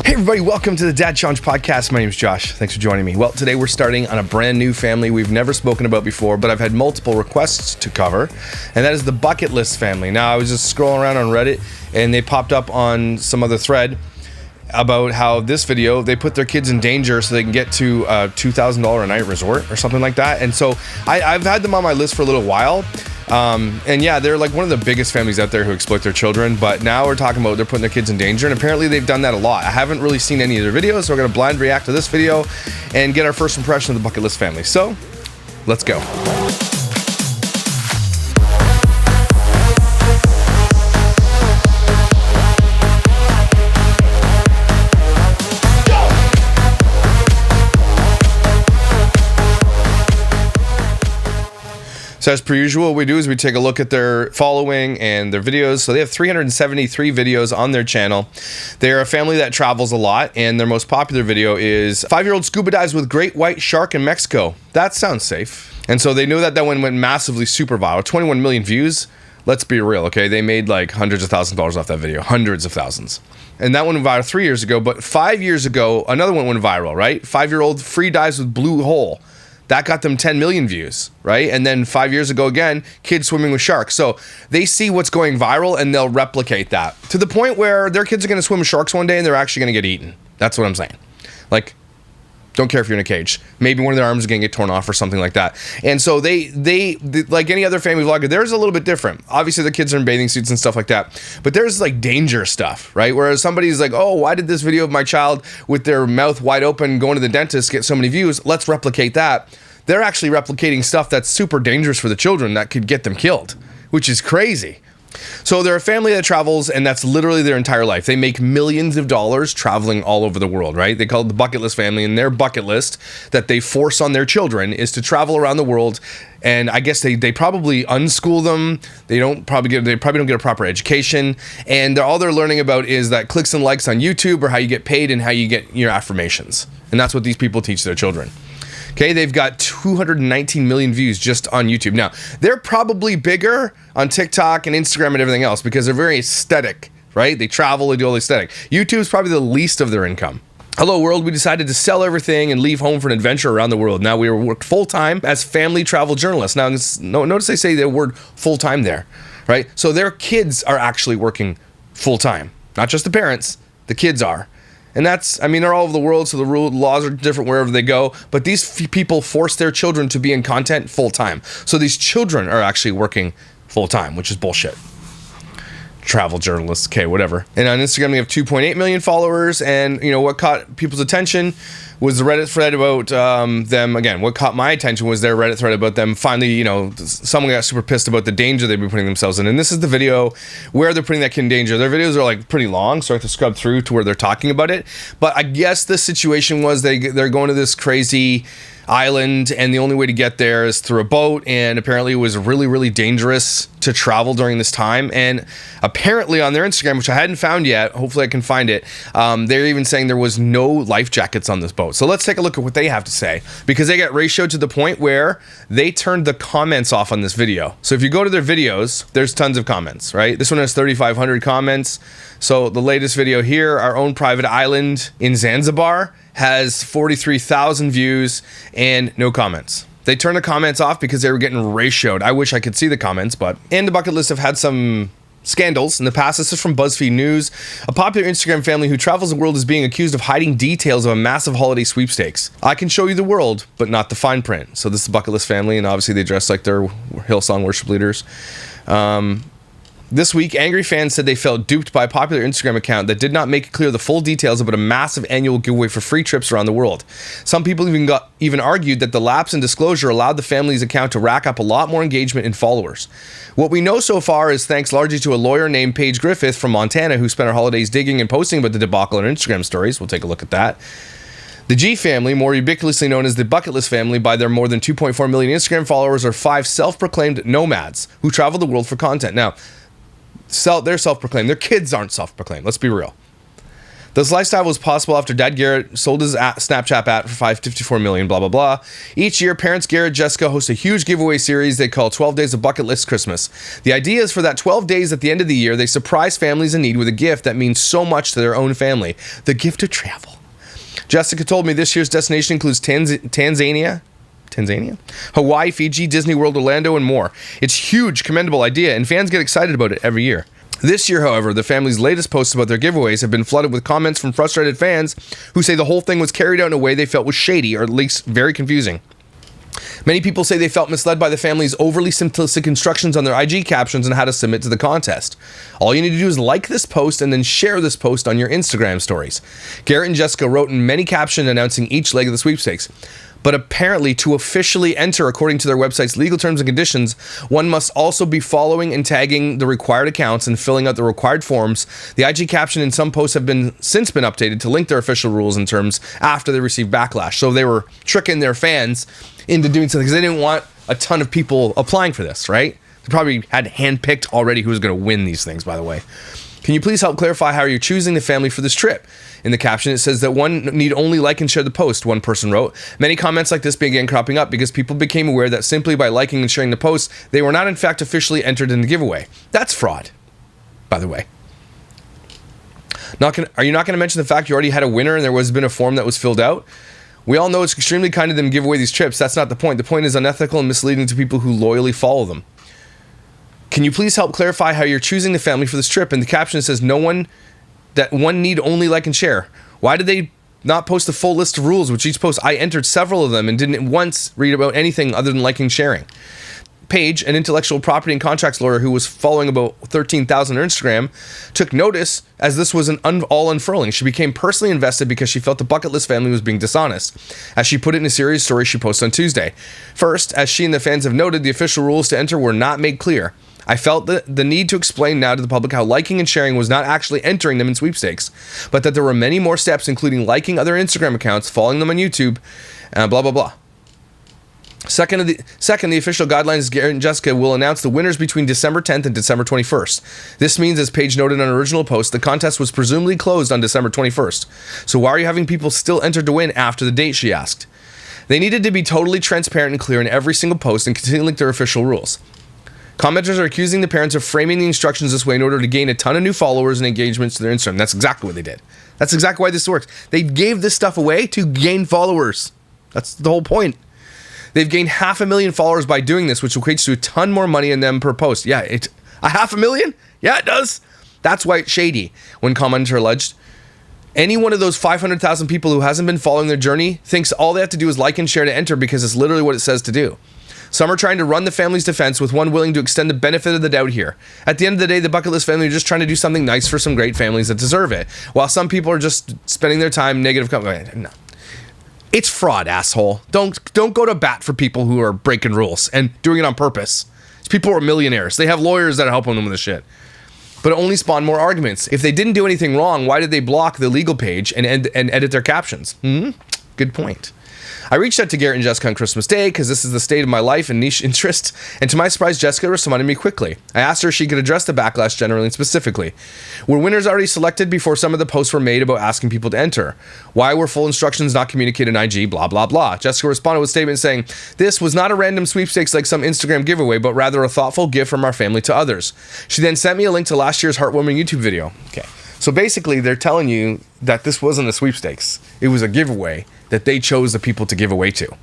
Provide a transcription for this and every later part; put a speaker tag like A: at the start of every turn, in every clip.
A: Hey everybody, welcome to the Dad Challenge podcast. My name is Josh. Thanks for joining me. Well, today we're starting on a brand new family we've never spoken about before, but I've had multiple requests to cover, and that is the bucket list family. Now, I was just scrolling around on Reddit, and they popped up on some other thread about how this video, they put their kids in danger so they can get to a $2,000 a night resort or something like that. And so I've had them on my list for a little while. And yeah, they're like one of the biggest families out there who exploit their children, but now we're talking about they're putting their kids in danger, and apparently they've done that a lot. I haven't really seen any of their videos, so we're gonna blind react to this video and get our first impression of the bucket list family. So, let's go. So as per usual, what we do is we take a look at their following and their videos. So they have 373 videos on their channel. They're a family that travels a lot, and their most popular video is 5-year-old scuba dives with great white shark in Mexico. That sounds safe. And so they knew that that one went massively super viral. 21 million views. Let's be real, okay? They made like hundreds of thousands of dollars off that video. Hundreds of thousands. And that one went viral 3 years ago, but 5 years ago, another one went viral, right? 5-year-old free dives with blue hole. That got them 10 million views, right? And then 5 years ago again, kids swimming with sharks. So they see what's going viral and they'll replicate that to the point where their kids are going to swim with sharks one day and they're actually going to get eaten. That's what I'm saying. Like, don't care if you're in a cage. Maybe one of their arms is going to get torn off or something like that. And so they like any other family vlogger, theirs is a little bit different. Obviously, the kids are in bathing suits and stuff like that. But there's like danger stuff, right? Whereas somebody's like, oh, why did this video of my child with their mouth wide open going to the dentist get so many views? Let's replicate that. They're actually replicating stuff that's super dangerous for the children that could get them killed, which is crazy. So they're a family that travels, and that's literally their entire life. They make millions of dollars traveling all over the world, right? They call it the bucket list family, and their bucket list that they force on their children is to travel around the world. And I guess they probably unschool them. They probably don't get a proper education, and all they're learning about is that clicks and likes on YouTube are how you get paid and how you get your affirmations. And that's what these people teach their children. Okay, they've got 219 million views just on YouTube. Now, they're probably bigger on TikTok and Instagram and everything else because they're very aesthetic, right? They travel, they do all the aesthetic. YouTube's probably the least of their income. Hello world, we decided to sell everything and leave home for an adventure around the world. Now we work full-time as family travel journalists. Now, notice they say the word full-time there, right? So their kids are actually working full-time. Not just the parents, the kids are. And that's, I mean, they're all over the world, so the laws are different wherever they go. But these people force their children to be in content full-time. So these children are actually working full-time, which is bullshit. Travel journalists, okay, whatever. And on Instagram, we have 2.8 million followers. And, you know, what caught people's attention was the Reddit thread about them. Again, what caught my attention was their Reddit thread about them finally, you know, someone got super pissed about the danger they've been putting themselves in. And this is the video where they're putting that kid in danger. Their videos are like pretty long, so I have to scrub through to where they're talking about it. But I guess the situation was they're going to this crazy island, and the only way to get there is through a boat, and apparently it was really, really dangerous to travel during this time. And apparently on their Instagram, which I hadn't found yet, hopefully I can find it, they're even saying there was no life jackets on this boat. So let's take a look at what they have to say, because they got ratioed to the point where they turned the comments off on this video. So if you go to their videos, there's tons of comments, right? This one has 3,500 comments. So the latest video here, our own private island in Zanzibar, has 43,000 views and no comments. They turned the comments off because they were getting ratioed. I wish I could see the comments, but... And the bucket list have had some scandals in the past. This is from BuzzFeed News. A popular Instagram family who travels the world is being accused of hiding details of a massive holiday sweepstakes. I can show you the world, but not the fine print. So this is the bucket list family, and obviously they dress like they're Hillsong worship leaders. This week, angry fans said they felt duped by a popular Instagram account that did not make it clear the full details about a massive annual giveaway for free trips around the world. Some people even argued that the lapse in disclosure allowed the family's account to rack up a lot more engagement and followers. What we know so far is thanks largely to a lawyer named Paige Griffith from Montana who spent her holidays digging and posting about the debacle on her Instagram stories. We'll take a look at that. The G family, more ubiquitously known as the bucket list family by their more than 2.4 million Instagram followers, are 5 self-proclaimed nomads who travel the world for content. Now, they're self-proclaimed. Their kids aren't self-proclaimed. Let's be real. This lifestyle was possible after Dad Garrett sold his Snapchat app for $554 million, blah, blah, blah. Each year, parents Garrett and Jessica host a huge giveaway series they call 12 Days of Bucket List Christmas. The idea is for that 12 days at the end of the year, they surprise families in need with a gift that means so much to their own family. The gift of travel. Jessica told me this year's destination includes Tanzania, Hawaii, Fiji, Disney World, Orlando, and more. It's huge, commendable idea, and fans get excited about it every year. This year, however, the family's latest posts about their giveaways have been flooded with comments from frustrated fans who say the whole thing was carried out in a way they felt was shady, or at least very confusing. Many people say they felt misled by the family's overly simplistic instructions on their IG captions on how to submit to the contest. All you need to do is like this post and then share this post on your Instagram stories. Garrett and Jessica wrote in many captions announcing each leg of the sweepstakes. But apparently, to officially enter according to their website's legal terms and conditions, one must also be following and tagging the required accounts and filling out the required forms. The IG caption in some posts have since been updated to link their official rules and terms after they received backlash. So they were tricking their fans into doing something because they didn't want a ton of people applying for this, right? They probably had handpicked already who was going to win these things, by the way. Can you please help clarify how you're choosing the family for this trip? In the caption, it says that one need only like and share the post, one person wrote. Many comments like this began cropping up because people became aware that simply by liking and sharing the post, they were not in fact officially entered in the giveaway. That's fraud, by the way. Are you not going to mention the fact you already had a winner and there has been a form that was filled out? We all know it's extremely kind of them to give away these trips. That's not the point. The point is unethical and misleading to people who loyally follow them. Can you please help clarify how you're choosing the family for this trip? In the caption, it says one need only like and share. Why did they not post a full list of rules with each post? I entered several of them and didn't once read about anything other than liking and sharing. Paige, an intellectual property and contracts lawyer who was following about 13,000 on Instagram, took notice as this was an all unfurling. She became personally invested because she felt the bucket list family was being dishonest. As she put it in a serious story she posted on Tuesday. First, as she and the fans have noted, the official rules to enter were not made clear. I felt the need to explain now to the public how liking and sharing was not actually entering them in sweepstakes, but that there were many more steps, including liking other Instagram accounts, following them on YouTube, blah, blah, blah. Second, the official guidelines Garrett and Jessica will announce the winners between December 10th and December 21st. This means, as Paige noted on an original post, the contest was presumably closed on December 21st. So why are you having people still enter to win after the date, she asked. They needed to be totally transparent and clear in every single post and continue to link their official rules. Commenters are accusing the parents of framing the instructions this way in order to gain a ton of new followers and engagements to their Instagram. That's exactly what they did. That's exactly why this works. They gave this stuff away to gain followers. That's the whole point. They've gained 500,000 followers by doing this, which equates to a ton more money in them per post. Yeah, a 500,000? Yeah, it does. That's why it's shady, one commenter alleged. Any one of those 500,000 people who hasn't been following their journey thinks all they have to do is like and share to enter because it's literally what it says to do. Some are trying to run the family's defense, with one willing to extend the benefit of the doubt here. At the end of the day, the bucket list family are just trying to do something nice for some great families that deserve it, while some people are just spending their time negative. No. It's fraud, asshole. Don't go to bat for people who are breaking rules and doing it on purpose. These people are millionaires. They have lawyers that are helping them with this shit. But it only spawned more arguments. If they didn't do anything wrong, why did they block the legal page and edit their captions? Good point. I reached out to Garrett and Jessica on Christmas Day because this is the state of my life and niche interests, and to my surprise, Jessica responded to me quickly. I asked her if she could address the backlash generally and specifically. Were winners already selected before some of the posts were made about asking people to enter? Why were full instructions not communicated in IG? Blah, blah, blah. Jessica responded with a statement saying, this was not a random sweepstakes like some Instagram giveaway, but rather a thoughtful gift from our family to others. She then sent me a link to last year's heartwarming YouTube video. Okay. So basically, they're telling you that this wasn't a sweepstakes. It was a giveaway that they chose the people to give away to.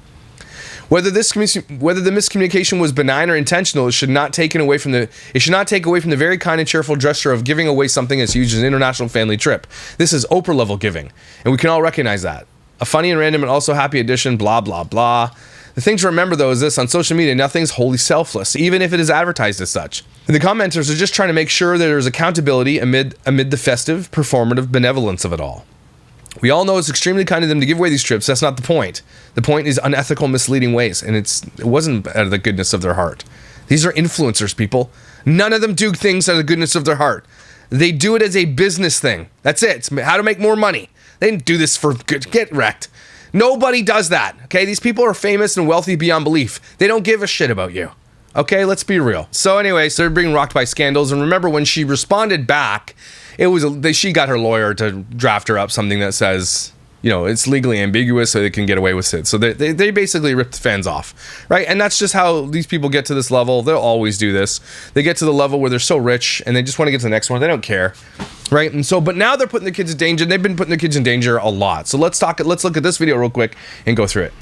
A: Whether the miscommunication was benign or intentional, it should not take away from the very kind and cheerful gesture of giving away something as huge as an international family trip. This is Oprah level giving, and we can all recognize that. A funny and random and also happy addition, blah, blah, blah. The thing to remember, though, is this: on social media, nothing's wholly selfless, even if it is advertised as such. And the commenters are just trying to make sure that there's accountability amid the festive, performative benevolence of it all. We all know it's extremely kind of them to give away these trips. That's not the point. The point is unethical, misleading ways, and it wasn't out of the goodness of their heart. These are influencers, people. None of them do things out of the goodness of their heart. They do it as a business thing. That's it. It's how to make more money. They didn't do this for good. Get wrecked. Nobody does that, okay? These people are famous and wealthy beyond belief. They don't give a shit about you, Okay, let's be real. So anyway, so they're being rocked by scandals. And remember when she responded back, it was she got her lawyer to draft her up something that says, you know, it's legally ambiguous so they can get away with it. So they basically ripped the fans off, right? And that's just how these people get to this level. They'll always do this. They get to the level where they're so rich and they just want to get to the next one. They don't care, right? And so, but now they're putting the kids in danger. They've been putting the kids in danger a lot. So let's look at this video real quick and go through it.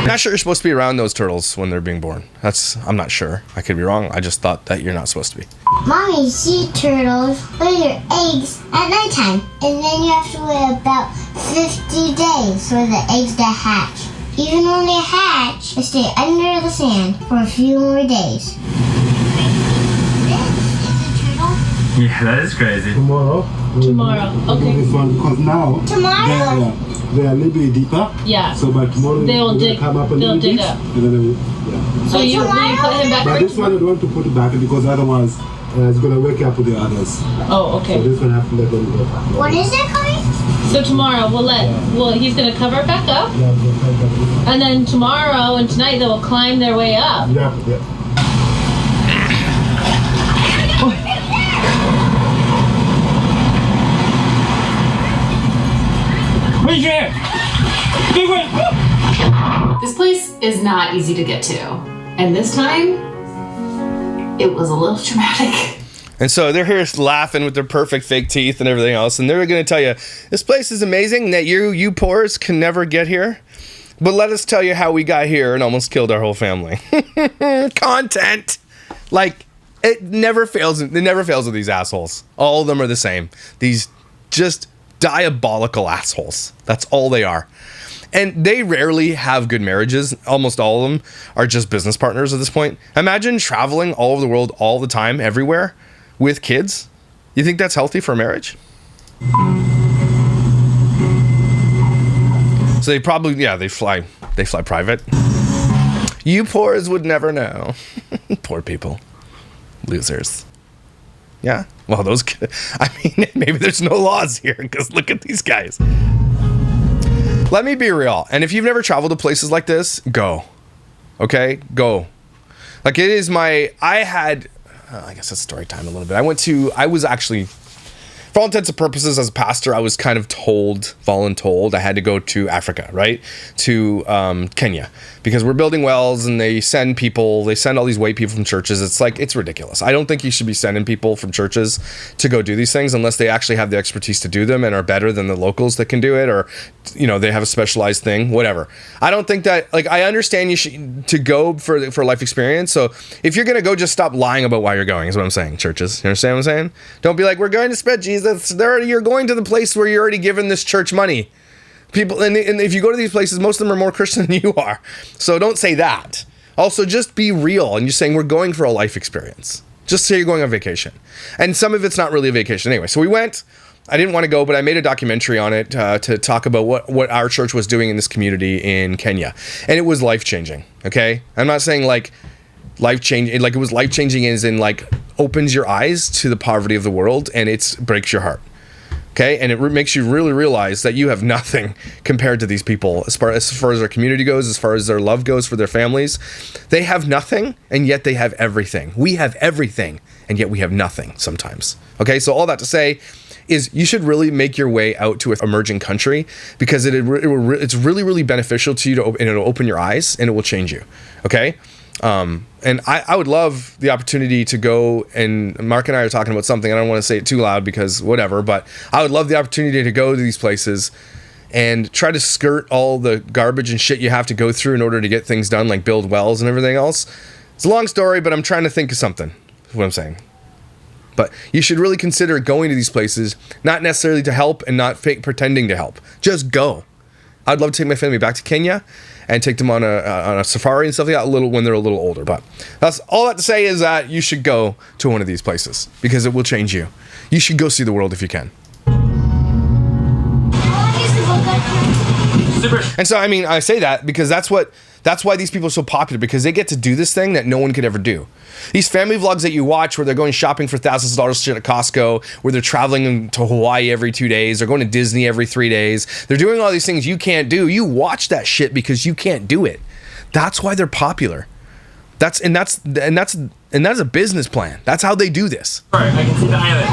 A: Not sure you're supposed to be around those turtles when they're being born. I'm not sure. I could be wrong. I just thought that you're not supposed to be.
B: Mommy, sea turtles lay their eggs at nighttime, and then you have to wait about 50 days for the eggs to hatch. Even when they hatch, they stay under the sand for a few more days.
C: Yeah, that is crazy.
D: Tomorrow,
E: okay.
D: This one, because now they are a little bit deeper.
E: Yeah.
D: So by tomorrow
E: They'll dig.
D: come up a
E: They'll
D: little
E: dig
D: bit.
E: up.
D: And then
E: So you put him back.
D: but this one I don't want to put it back because otherwise it's gonna wake up with the others.
E: Oh, okay.
D: So this one have to let them go.
B: What is it coming?
E: So tomorrow he's gonna cover it back up, and then tomorrow and tonight they will climb their way up.
D: Yeah.
F: This place is not easy to get to, and this time it was a little traumatic.
A: And so they're here laughing with their perfect fake teeth and everything else, and they're going to tell you, this place is amazing that you poors can never get here, but let us tell you how we got here and almost killed our whole family. Content! Like, it never fails. It never fails with these assholes. All of them are the same. These just diabolical assholes. That's all they are. And they rarely have good marriages. Almost all of them are just business partners at this point. Imagine traveling all over the world all the time, everywhere, with kids. You think that's healthy for a marriage? So they probably, they fly private. You poors would never know. Poor people. Losers. Yeah? Well, maybe there's no laws here, because look at these guys. Let me be real. And if you've never traveled to places like this, go. Okay? Go. Like, it is I guess it's story time a little bit. I was actually, for all intents and purposes, as a pastor, I was kind of voluntold I had to go to Africa, right? To Kenya, because we're building wells and they send all these white people from churches. It's ridiculous. I don't think you should be sending people from churches to go do these things unless they actually have the expertise to do them and are better than the locals that can do it, or, they have a specialized thing, whatever. I don't think that, I understand you should to go for life experience. So if you're going to go, just stop lying about why you're going, is what I'm saying, churches. You understand what I'm saying? Don't be like, we're going to spread Jesus. You're going to the place where you're already given this church money. People, and if you go to these places, most of them are more Christian than you are. So don't say that. Also, just be real. And you're saying we're going for a life experience. Just say you're going on vacation. And some of it's not really a vacation. Anyway, so we went. I didn't want to go, but I made a documentary on it to talk about what our church was doing in this community in Kenya. And it was life-changing, okay? I'm not saying life-changing, it was life-changing as in opens your eyes to the poverty of the world, and it breaks your heart. Okay, and it makes you really realize that you have nothing compared to these people as far as their community goes, as far as their love goes for their families. They have nothing, and yet they have everything. We have everything, and yet we have nothing sometimes. Okay, so all that to say is you should really make your way out to an emerging country, because it's really, really beneficial to you, and it'll open your eyes, and it will change you. Okay. And I would love the opportunity to go, and Mark and I are talking about something. I don't want to say it too loud because whatever, but I would love the opportunity to go to these places and try to skirt all the garbage and shit you have to go through in order to get things done, like build wells and everything else. It's a long story, but I'm trying to think of something, is what I'm saying. But you should really consider going to these places, not necessarily to help and not pretending to help. Just go. I'd love to take my family back to Kenya and take them on a safari and stuff like that when they're a little older. But that's all that to say is that you should go to one of these places because it will change you. You should go see the world if you can. And so, I say that because that's why these people are so popular, because they get to do this thing that no one could ever do. These family vlogs that you watch where they're going shopping for thousands of dollars shit at Costco, where they're traveling to Hawaii every 2 days, they're going to Disney every 3 days, they're doing all these things you can't do. You watch that shit because you can't do it. That's why they're popular. That's a business plan. That's how they do this.
C: Alright, I can see the island.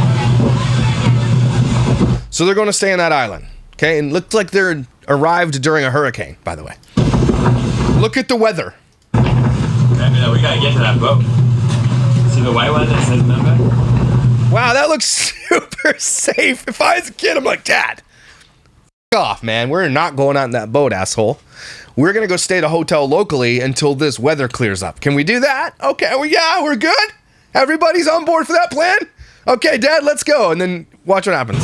A: So they're going to stay on that island. Okay, and looked like they're arrived during a hurricane, by the way. Look at the weather.
C: Right, we gotta get to that boat. See the white one that says member?
A: Wow, that looks super safe. If I was a kid, I'm like, Dad, f off, man. We're not going out in that boat, asshole. We're gonna go stay at a hotel locally until this weather clears up. Can we do that? Okay, well, yeah, we're good. Everybody's on board for that plan? Okay, Dad, let's go. And then watch what happens.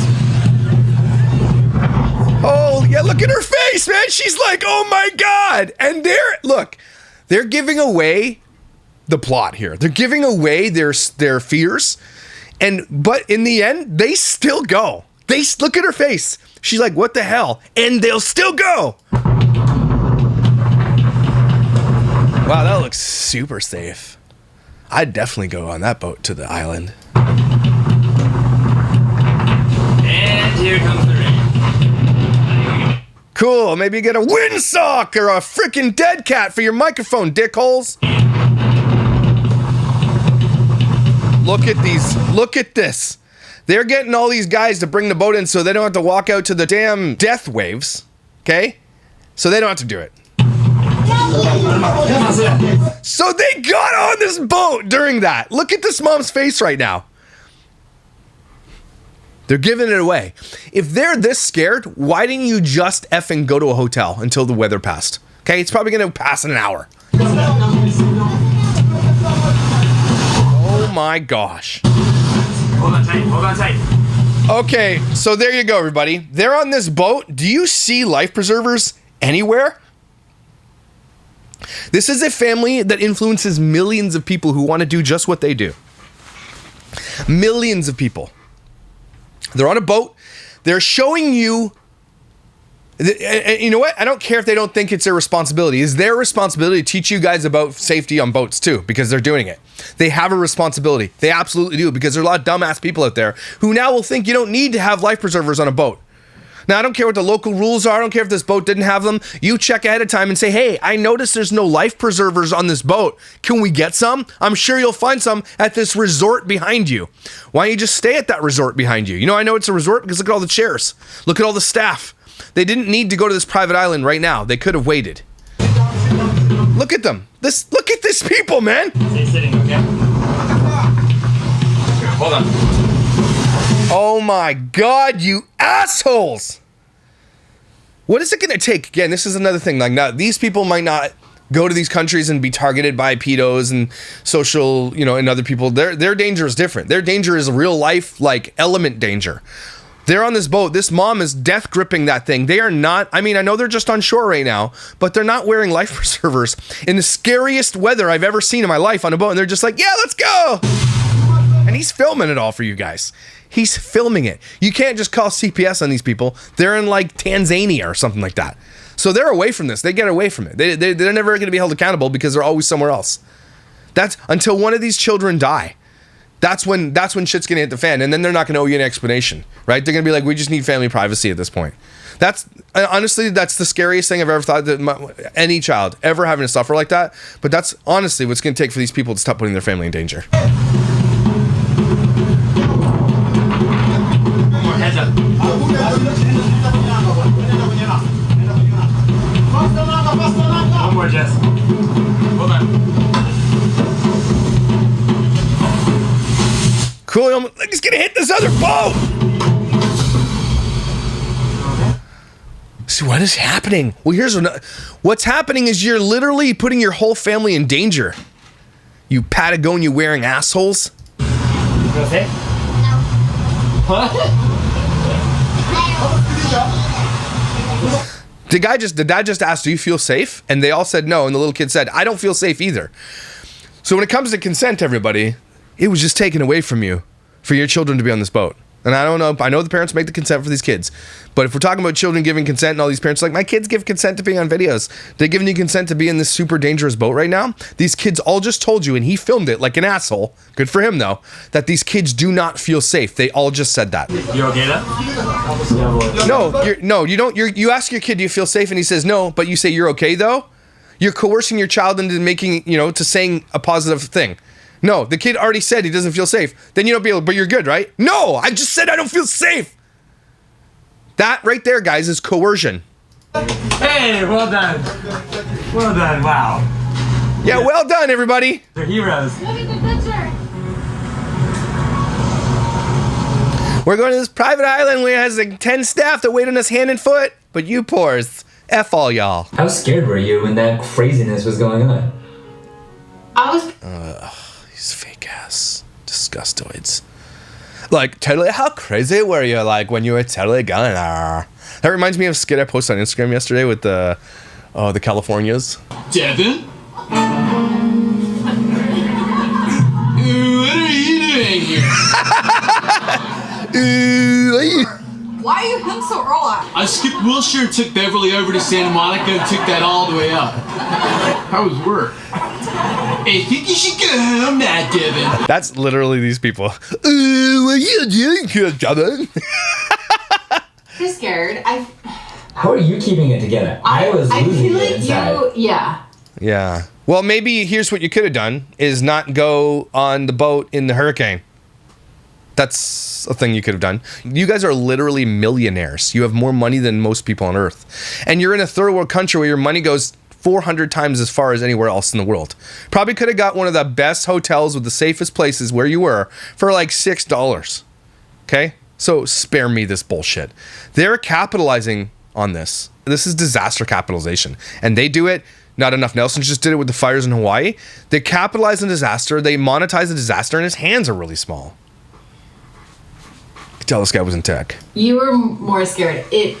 A: Oh, yeah, look at her face, man. She's like, oh my God. And they're giving away the plot here. They're giving away their fears. But in the end, they still go. Look at her face. She's like, what the hell? And they'll still go. Wow, that looks super safe. I'd definitely go on that boat to the island.
C: And here comes the rain.
A: Cool, maybe you get a windsock or a freaking dead cat for your microphone, dickholes. Look at these. Look at this. They're getting all these guys to bring the boat in so they don't have to walk out to the damn death waves. Okay? So they don't have to do it. So they got on this boat during that. Look at this mom's face right now. They're giving it away. If they're this scared, why didn't you just effing go to a hotel until the weather passed? Okay, it's probably going to pass in an hour. Oh my gosh.
C: Hold on tight, hold on tight.
A: Okay, so there you go, everybody. They're on this boat. Do you see life preservers anywhere? This is a family that influences millions of people who want to do just what they do. Millions of people. They're on a boat. They're showing you. You know what? I don't care if they don't think it's their responsibility. It's their responsibility to teach you guys about safety on boats too, because they're doing it. They have a responsibility. They absolutely do, because there are a lot of dumbass people out there who now will think you don't need to have life preservers on a boat. Now, I don't care what the local rules are. I don't care if this boat didn't have them. You check ahead of time and say, hey, I noticed there's no life preservers on this boat. Can we get some? I'm sure you'll find some at this resort behind you. Why don't you just stay at that resort behind you? You know, I know it's a resort because look at all the chairs. Look at all the staff. They didn't need to go to this private island right now. They could have waited. Look at them. Look at this people, man.
C: Stay sitting, okay? Hold on.
A: Oh my God, you assholes. What is it going to take? Again, this is another thing. Like, now, these people might not go to these countries and be targeted by pedos and social, and other people. Their danger is different. Their danger is real life, like element danger. They're on this boat. This mom is death gripping that thing. They are not, I know they're just on shore right now, but they're not wearing life preservers in the scariest weather I've ever seen in my life on a boat. And they're just like, yeah, let's go. And he's filming it all for you guys. He's filming it. You can't just call CPS on these people. They're in like Tanzania or something like that. So they're away from this. They get away from it. They're never going to be held accountable because they're always somewhere else. That's until one of these children die. That's when shit's going to hit the fan. And then they're not going to owe you an explanation, right? They're going to be like, we just need family privacy at this point. Honestly, that's the scariest thing I've ever thought, that any child ever having to suffer like that. But that's honestly what's going to take for these people to stop putting their family in danger.
C: Heads up. One more, Jess. Hold on.
A: Cool, he's gonna hit this other boat! So what is happening? Well, what's happening is you're literally putting your whole family in danger. You Patagonia wearing assholes.
C: You gonna say? What?
A: The dad just asked, do you feel safe? And they all said no, and the little kid said, I don't feel safe either. So when it comes to consent, everybody, it was just taken away from you for your children to be on this boat. And I don't know, I know the parents make the consent for these kids, but if we're talking about children giving consent and all these parents are like, my kids give consent to being on videos. They're giving you consent to be in this super dangerous boat right now. These kids all just told you, and he filmed it like an asshole. Good for him though, that these kids do not feel safe. They all just said that.
C: You okay though?
A: No, you don't. You ask your kid, do you feel safe? And he says no, but you say you're okay though. you're coercing your child into making, to saying a positive thing. No, the kid already said he doesn't feel safe. Then you don't be able, but you're good, right? No, I just said I don't feel safe. That right there, guys, is coercion.
C: Hey, well done. Well done, wow.
A: Yeah, well done, everybody.
C: They're heroes.
E: Look at the picture.
A: We're going to this private island where it has like 10 staff that wait on us hand and foot. But you poors, F all y'all.
G: How scared were you when that craziness was going on?
F: I was
A: These fake ass disgustoids. Like, totally, how crazy were you, like, when you were totally going there? That reminds me of a skit I posted on Instagram yesterday with the Californias.
H: Devin? What are you doing here?
I: Why are you home so early?
H: I skipped Wilshire and took Beverly over to Santa Monica and took that all the way up. How was work? I think you should go home now, Devin.
A: That's literally these people. What are you doing here, Devin?
F: I'm scared.
G: How are you keeping it together? I was losing
F: feel
G: it
F: like
G: inside.
F: yeah.
A: Yeah. Well, maybe here's what you could have done, is not go on the boat in the hurricane. That's a thing you could have done. You guys are literally millionaires. You have more money than most people on Earth. And you're in a third world country where your money goes 400 times as far as anywhere else in the world. Probably could have got one of the best hotels with the safest places where you were for like $6. Okay? So spare me this bullshit. They're capitalizing on this. This is disaster capitalization. And they do it. Not enough Nelson just did it with the fires in Hawaii. They capitalize on disaster. They monetize the disaster, and his hands are really small. You could tell this guy was in tech.
F: You were more scared. The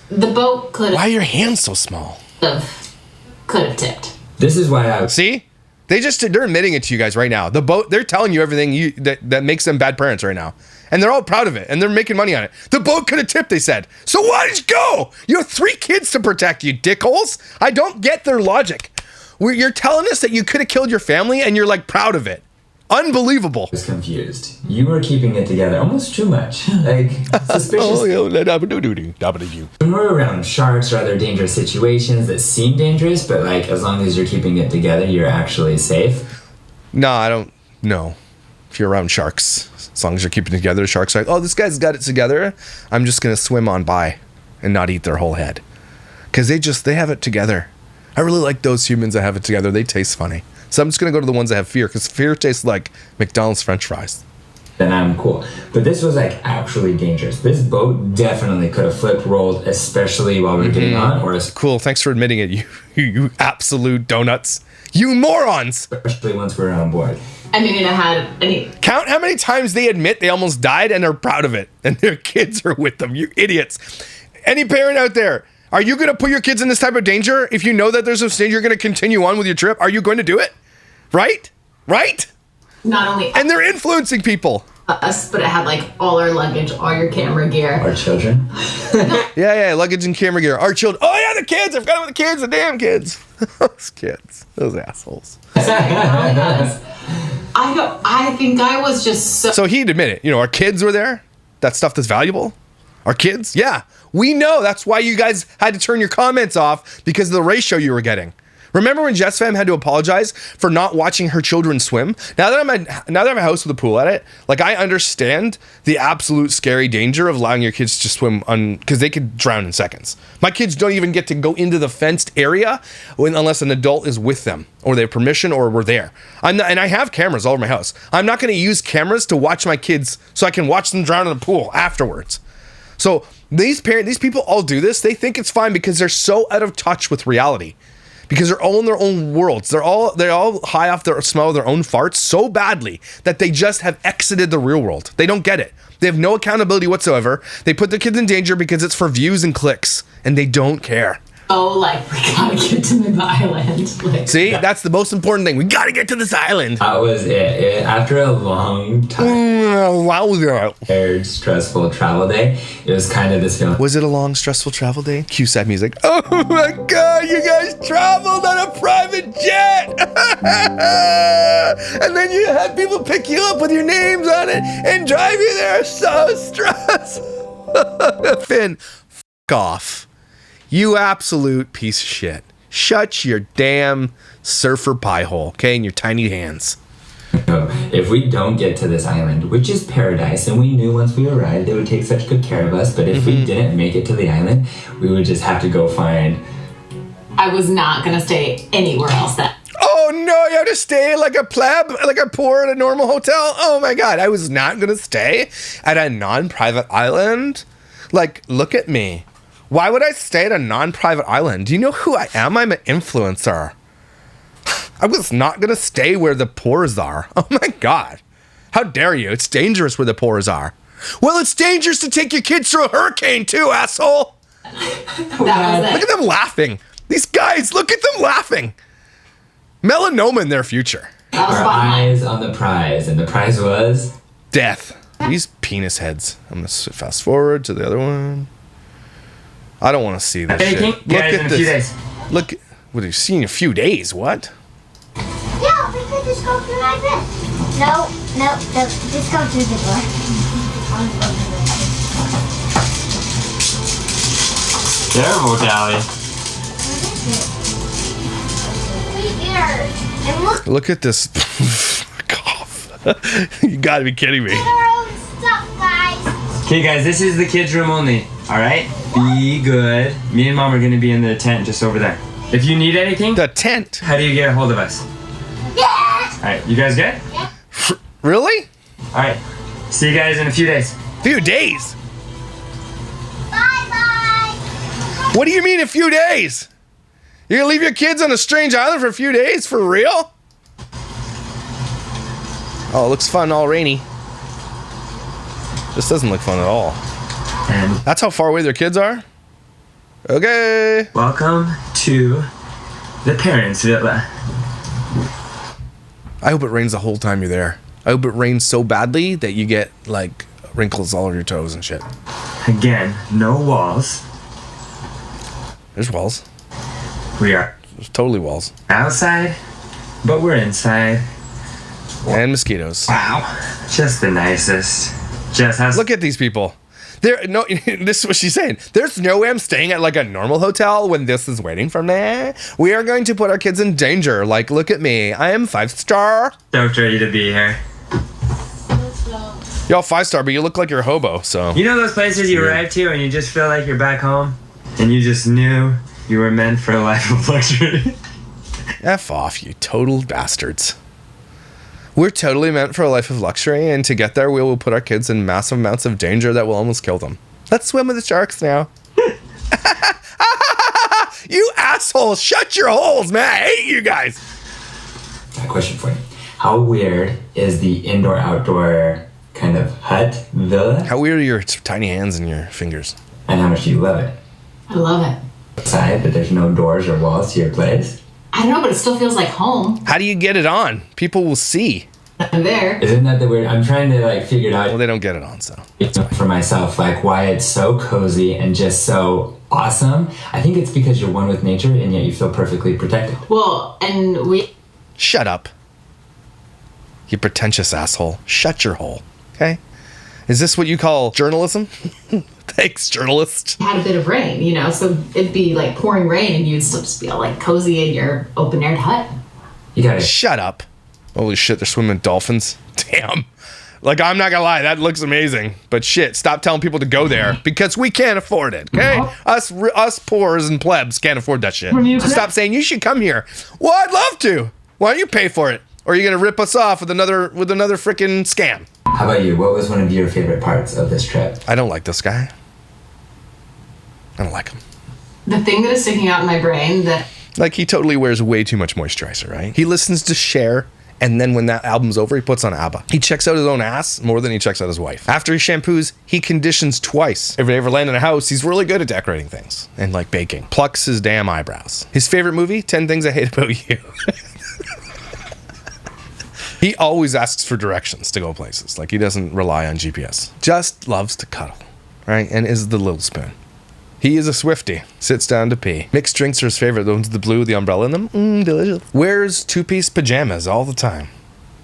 F: boat could
A: Why are your hands so small?
F: have tipped.
G: This is why I
A: See? They're admitting it to you guys right now. The boat, they're telling you everything that makes them bad parents right now. And they're all proud of it, and they're making money on it. The boat could have tipped, they said. So why did you go? You have 3 kids to protect, you dickholes. I don't get their logic. You're telling us that you could have killed your family, and you're like proud of it. Unbelievable.
G: was confused. You were keeping it together almost too much. Like, suspicious. When we're around sharks or other dangerous situations that seem dangerous, but like as long as you're keeping it together, you're actually safe.
A: No, I don't know. If you're around sharks, as long as you're keeping it together, sharks are like, oh, this guy's got it together. I'm just going to swim on by and not eat their whole head. Because they have it together. I really like those humans that have it together. They taste funny. So I'm just going to go to the ones that have fear, because fear tastes like McDonald's French fries.
G: Then I'm cool. But this was like actually dangerous. This boat definitely could have flipped, rolled, especially while we were getting on.
A: Cool, thanks for admitting it, you absolute donuts. You morons!
G: Especially once we were on board.
F: I mean, I had any.
A: Count how many times they admit they almost died and are proud of it, and their kids are with them. You idiots. Any parent out there, are you going to put your kids in this type of danger? If you know that there's this danger, you're going to continue on with your trip. Are you going to do it? Right?
F: Not only
A: And they're influencing people.
F: us, but it had like all our luggage, all your camera gear.
G: Our children.
A: Yeah, luggage and camera gear. Our children. Oh yeah, the kids. I forgot about the kids. The damn kids. Those kids. Those assholes.
F: I think I was just
A: So he'd admit it. Our kids were there. That stuff that's valuable. Our kids. Yeah, we know. That's why you guys had to turn your comments off, because of the ratio you were getting. Remember when Jess Fam had to apologize for not watching her children swim? Now that I have a house with a pool at it, like, I understand the absolute scary danger of allowing your kids to swim because they could drown in seconds. My kids don't even get to go into the fenced area unless an adult is with them, or they have permission, or we're there. And I have cameras all over my house. I'm not going to use cameras to watch my kids so I can watch them drown in the pool afterwards. So these people all do this. They think it's fine because they're so out of touch with reality. Because they're all in their own worlds. They're all high off their smell of their own farts so badly that they just have exited the real world. They don't get it. They have no accountability whatsoever. They put their kids in danger because it's for views and clicks, and they don't care.
F: we gotta get to the island. Like,
A: See, that's the most important thing. We gotta get to this island.
G: That was it. After a long time, tired, stressful travel day, it was kind of this feeling.
A: Was it a long, stressful travel day? Cue sad music. Oh my God, you guys traveled on a private jet! And then you had people pick you up with your names on it and drive you there. So stressed. Finn, f*** off. You absolute piece of shit. Shut your damn surfer pie hole, okay, in your tiny hands.
G: If we don't get to this island, which is paradise, and we knew once we arrived they would take such good care of us, but if we didn't make it to the island, we would just have to go find...
F: I was not gonna stay anywhere else that.
A: Oh no, you have to stay like a pleb, like a poor at a normal hotel? Oh my god, I was not gonna stay at a non-private island? Like, look at me. Why would I stay at a non-private island? Do you know who I am? I'm an influencer. I was not gonna stay where the poors are. Oh my god. How dare you? It's dangerous where the poors are. Well, it's dangerous to take your kids through a hurricane too, asshole. Look at them laughing. These guys, look at them laughing. Melanoma in their future.
G: Our eyes on the prize, and the prize was...
A: death. These penis heads. I'm gonna fast forward to the other one. I don't want to see this shit. Look at this. Look, what have you seen in a few days? What?
B: Yeah, we could just go through like this. No, just go through the door.
C: Careful, Callie.
A: Look at this. Cough. You gotta be kidding me.
C: Okay, guys, this is the kids' room only. All right, be good. Me and Mom are gonna be in the tent just over there. If you need anything,
A: the tent.
C: How do you get a hold of us?
B: Yeah.
C: All right, you guys good?
B: Yeah.
A: Really?
C: All right. See you guys in a few days.
A: Few days?
B: Bye-bye.
A: What do you mean a few days? You're gonna leave your kids on a strange island for a few days? For real? Oh, it looks fun, all rainy. This doesn't look fun at all.
C: And
A: that's how far away their kids are? Okay.
C: Welcome to the parents' villa.
A: I hope it rains the whole time you're there. I hope it rains so badly that you get, like, wrinkles all over your toes and shit.
C: Again, no walls.
A: There's walls.
C: We are.
A: There's totally walls.
C: Outside, but we're inside.
A: And mosquitoes.
C: Wow. Just the nicest. Just has.
A: Look at these people. No, this is what she's saying. There's no way I'm staying at like a normal hotel when this is waiting for me. We are going to put our kids in danger. Like, look at me. I am 5-star.
C: Stoked ready to be here.
A: Y'all 5-star, but you look like you're a hobo, so.
C: You know those places you arrive to and you just feel like you're back home? And you just knew you were meant for a life of luxury?
A: F off, you total bastards. We're totally meant for a life of luxury, and to get there, we will put our kids in massive amounts of danger that will almost kill them. Let's swim with the sharks now. You assholes! Shut your holes, man! I hate you guys!
G: A question for you. How weird is the indoor-outdoor kind of hut villa?
A: How weird are your tiny hands and your fingers?
G: And how much do you love it?
F: I love it.
G: Outside, but there's no doors or walls to your place?
F: I don't know, but it still feels like home.
A: How do you get it on? People will see.
F: I'm there.
G: Isn't that the weird? I'm trying to like figure it out.
A: Well, they don't get it on, so.
G: For myself, like why it's so cozy and just so awesome. I think it's because you're one with nature and yet you feel perfectly protected.
F: Well, and we...
A: Shut up. You pretentious asshole. Shut your hole, okay? Is this what you call journalism? Thanks, journalist.
F: Had a bit of rain, you know, so it'd be like pouring rain and you'd still just be all like cozy in your open-aired hut.
G: You gotta...
A: Shut up. Holy shit, they're swimming dolphins. Damn. Like, I'm not gonna lie, that looks amazing. But shit, stop telling people to go there because we can't afford it, okay? Us poors and plebs can't afford that shit. So stop saying you should come here. Well, I'd love to. Why don't you pay for it? Or are you gonna rip us off with another freaking scam?
G: How about you? What was one of your favorite parts of this trip?
A: I don't like this guy. I don't like him.
F: The thing that is sticking out in my brain that...
A: Like, he totally wears way too much moisturizer, right? He listens to Cher, and then when that album's over, he puts on ABBA. He checks out his own ass more than he checks out his wife. After he shampoos, he conditions twice. If they ever land in a house, he's really good at decorating things and, like, baking. Plucks his damn eyebrows. His favorite movie, 10 Things I Hate About You. He always asks for directions to go places. Like, he doesn't rely on GPS. Just loves to cuddle, right? And is the little spoon. He is a Swiftie. Sits down to pee. Mixed drinks are his favorite. The ones with the blue, the umbrella in them. Delicious. Wears two-piece pajamas all the time.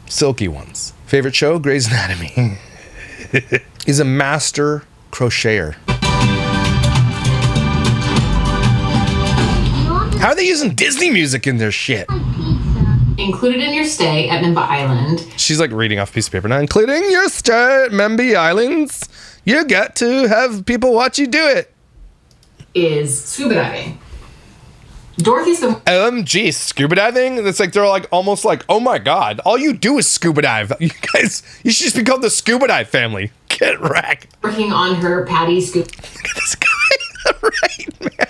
A: Silky ones. Favorite show? Grey's Anatomy. He's a master crocheter.
B: You want
A: How are they using Disney music in their shit?
F: Included in your stay at Mimba Island
A: She's like reading off a piece of paper now. Including your stay at Memby Islands, you get to have people watch you do it.
F: is scuba diving. Dorothy's been
A: OMG, scuba diving? That's like, they're like almost like, oh my God, all you do is scuba dive. You guys, you should just become the scuba dive family. Get wrecked.
F: working on her Patty scuba
A: Look at this guy. Right, man.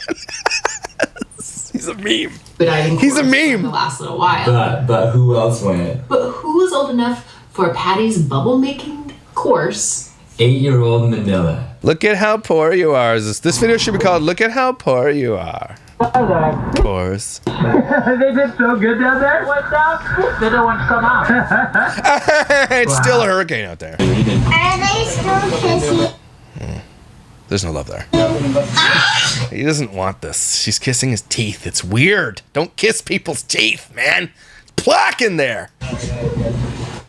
A: He's a meme.
F: diving
A: He's a
F: course
A: meme.
F: for the last little while.
G: But who else went?
F: But who was old enough for Patty's bubble making course?
G: 8-year-old Manila.
A: Look at how poor you are. This video should be called Look at How Poor You Are. Of course.
J: They did so good down there. Went down. They don't want to come out.
A: It's still a hurricane out there.
B: Are they still kissing?
A: There's no love there. He doesn't want this. She's kissing his teeth. It's weird. Don't kiss people's teeth, man. It's plaque in there.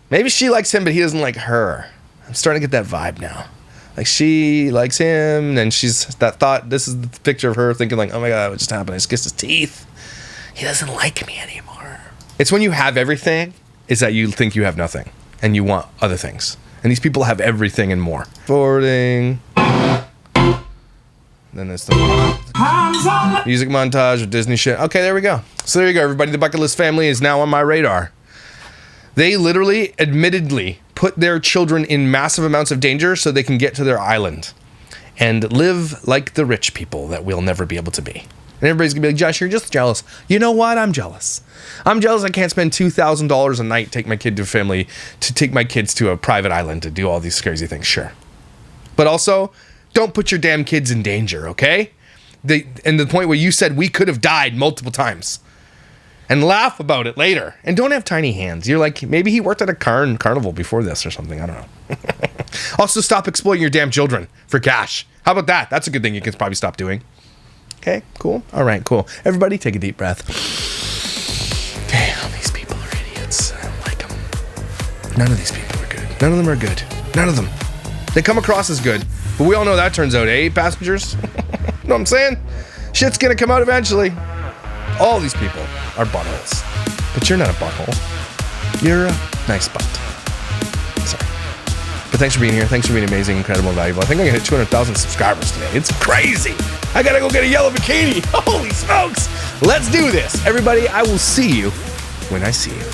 A: Maybe she likes him, but he doesn't like her. I'm starting to get that vibe now. Like, she likes him, and she's that thought. This is the picture of her thinking like, oh my God, what just happened? I just kissed his teeth. He doesn't like me anymore. It's when you have everything, is that you think you have nothing, and you want other things. And these people have everything and more. Forwarding. Then there's the music montage of Disney shit. Okay, there we go. So there you go, everybody. The Bucket List family is now on my radar. They literally, admittedly, put their children in massive amounts of danger so they can get to their island and live like the rich people that we'll never be able to be. And everybody's gonna be like, Josh, you're just jealous. You know what? I'm jealous. I'm jealous I can't spend $2,000 a night take my kids to a private island to do all these crazy things. Sure. But also, don't put your damn kids in danger, okay? And the point where you said we could have died multiple times. And laugh about it later. And don't have tiny hands. You're like, maybe he worked at a carnival before this or something. I don't know. Also, stop exploiting your damn children for cash. How about that? That's a good thing you can probably stop doing. Okay, cool. All right, cool. Everybody take a deep breath. Damn, these people are idiots. I don't like them. None of these people are good. None of them are good. None of them. They come across as good. But we all know that turns out, passengers? Know what I'm saying? Shit's gonna come out eventually. All these people are buttholes. But you're not a butthole. You're a nice butt. Sorry. But thanks for being here. Thanks for being amazing, incredible, valuable. I think I'm gonna hit 200,000 subscribers today. It's crazy. I gotta go get a yellow bikini. Holy smokes. Let's do this. Everybody, I will see you when I see you.